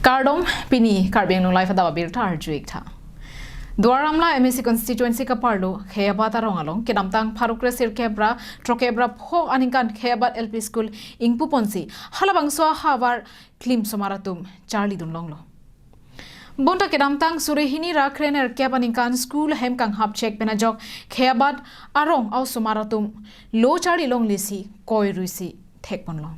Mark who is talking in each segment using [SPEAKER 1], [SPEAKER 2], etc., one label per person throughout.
[SPEAKER 1] Kardom pini karbeng nung life adawa bir tar juik tha. Duaramla MSC constituency ka parlo Kheyabat arong along kinamtang Pharukre sirkebra trokebra pho aninkan Kheyabat LP School ingpu ponsi halabang so habar aklimsomar atum Charlie dunlonglo. Bonta kinamtang surehini rakrener kep aninkan school hem kanghap chek ajok Kheyabat arong au somar atum lo Charlie long lisi koi ruisi thekponlo.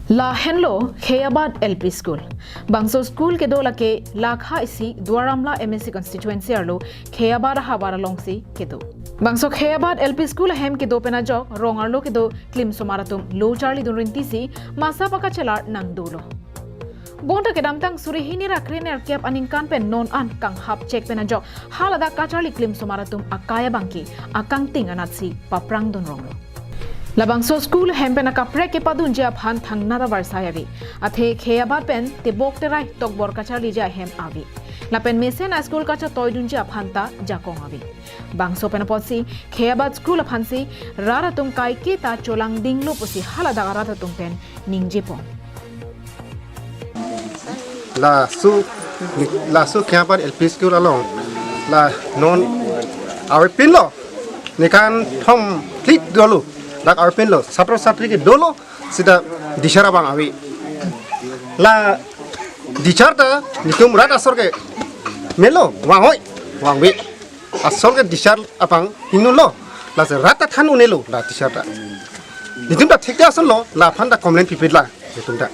[SPEAKER 1] La henlo Kheyabat LP School. Bangso school ke dola ke lakha isi Duaramla MSC constituency arlo Kheyabat habara longsi ke do. Bangso Kheyabat LP School hem ke do pena jok rong arlo ke do aklimsomaratum lo Charlie dunrinti si masa paka chelar nang dolo. Bonta ke damtang surihini rakrener kep aningkan pen non an kanghap chek pena jok halada ka Charlie aklimsomaratum akaya bangki akang ting anatsi paprang don ronglo. Labangso school hempen akapre ke padun jia phan thang nara varsayavi athe Kheyabat pen te bok te rai tok bor kacha lija hem avi lapen mesen school kacha toydun jia phan ta jakong avi bangso pen posi Kheyabat school phansi rara tum kai ke ta cholang dinglo posi halada rara tum pen ningje pon
[SPEAKER 2] la su Kheyabat LP School along la non our pinlo nikan thom click dolu dak arpen lo satro satri ke dolo sida dishara bang awi la dicharta nitum rat asor ke melo wangoi wangwi asor ke dishar apang hinu lo la se rata thanu nelo la dicharta nitum da thekya asor lo la phanda complaint pipit la nitum da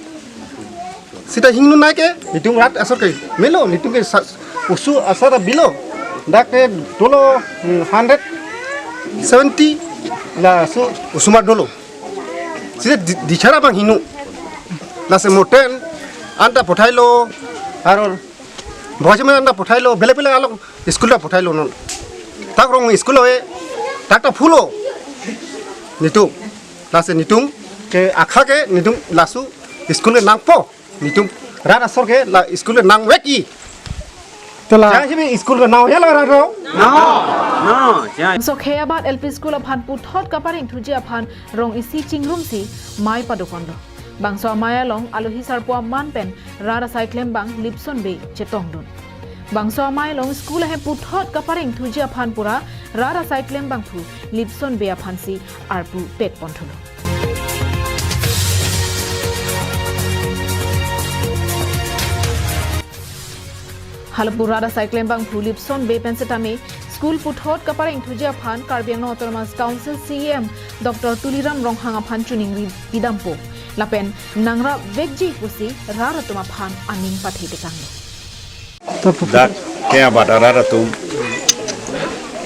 [SPEAKER 2] sida hinu na ke nitum rat asor ke melo nitum ke usu asara bilo dak ke dolo 170 la so usuma dolo sida dichara bang hinu la se moten anta pothailo aror bhajme anta pothailo bele bele alok school ta pothailo non tak rong school hoye takta phulo nitum la se nitum ke akha ke nitum lasu school ke nang po nitum rara sor ke la school ke nang weki tela ja school ke nang hela raro
[SPEAKER 1] So Kheyabat LP School aphan puthot kaparing thuji aphan rong isi chingrum si mai padokondo bangso maya long alohi sarpua manpen rara cyclem bang lipson be chetong dun bangso maya long school he puthot kaparing thuji aphan pura rara cyclem bang thu lipson be aphan si arpu pet ponthulo Halapurada cyclem bang thu lipson be pensatame School puthot kaparing thuja phan Karbiang Autonomous Council CM Dr. Tuliram Ronghang aphan chuning bidampo lapen nangra vegji pusi raratuma phan aning pathi tekang
[SPEAKER 3] dak Kheyabat raratum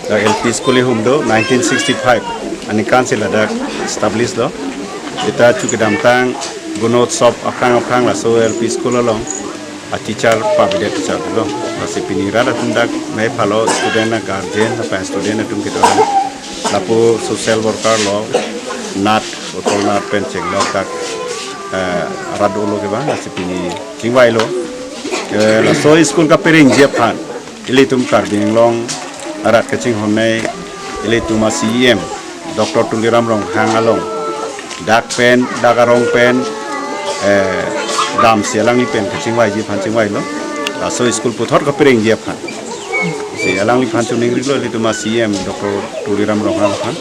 [SPEAKER 3] dak LP School humdo 1965 ani council dak established lo eta chukidam tang gunot sop akhang la so LP School along a teacher pabide teacher lo masih pinira la tundak mai phalo student na guardian na pa student na tum kita lapu social worker lo nat otol nat pencheng lo tak rado lo ke ba masih pini kingwai lo la so school ka pering je phan ile tum karbing long arat kaching homnai ile tum CM Dr. Tuliram Rong hangalong dak pen dagarong pen dam sialang ni pen kaching wai ji phan chingwai lo so school puthor ka pereng je phan si alang li phan chuning lo li tuma CM Dr. Tuliram Rong phan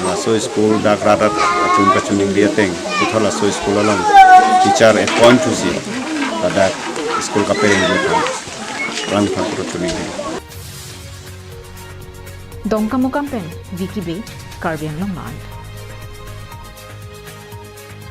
[SPEAKER 3] la so school dak ratat atum ka chuning dia teng puthor la so school along teacher at point to see dak school ka pereng je phan rang phan pro chuning
[SPEAKER 1] Dongka mukam pen Vicky Bay Karbiang Long